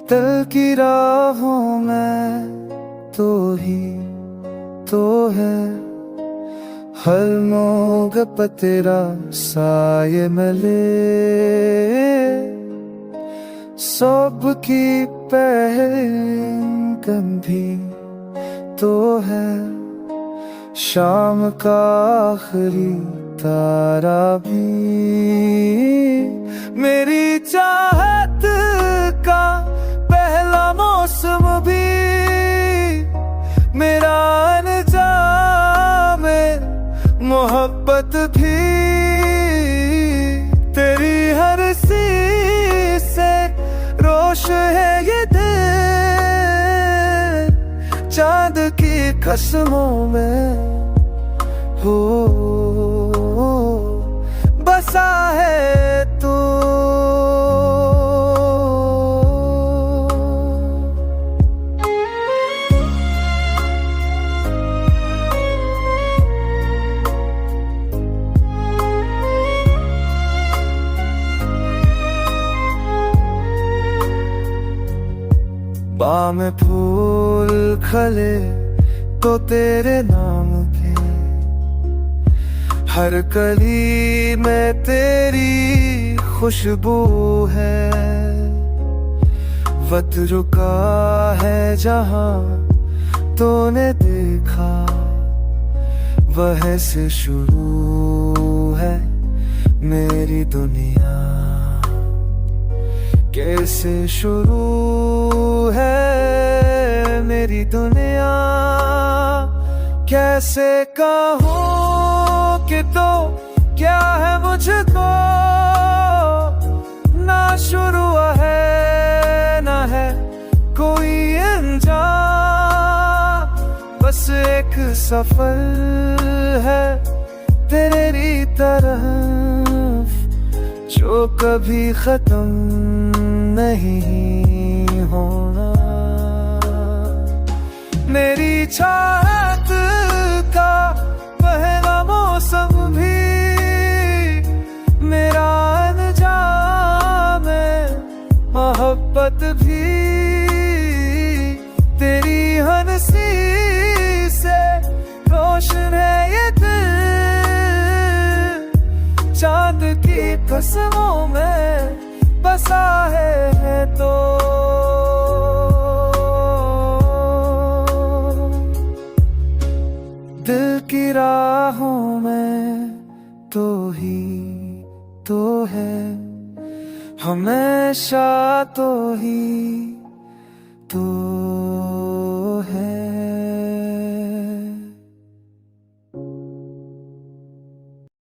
दिल की राहों में तो ही तो है, हर मोड़ पर तेरा साये मिले। सबकी पहल भी तो है, शाम का आखिरी तारा भी। मेरी चाहत का पहला मौसम भी, मेरा अनजाम मोहब्बत भी। तेरी हर सी से रोश है ये दिल, चांद की कसमों में हो बसा है तू। बाग में फूल खले तो तेरे नाम के, हर कली में तेरी खुशबू है। वक्त रुका है जहां तूने देखा, वह से शुरू है मेरी दुनिया। कैसे शुरू है मेरी दुनिया, कैसे कहूँ कि तो क्या है मुझको। ना शुरू है ना है कोई अंजाम, बस एक सफर है तेरी तरफ, जो कभी खत्म नहीं होना। मेरी चाहत का पहला मौसम भी, मेरा अनजाम मोहब्बत भी। तेरी हंसी से रोशन है ये दिल, चांद की कसमों में बसा है तो। दिल की राहों में तो ही तो है, हमेशा तो ही तो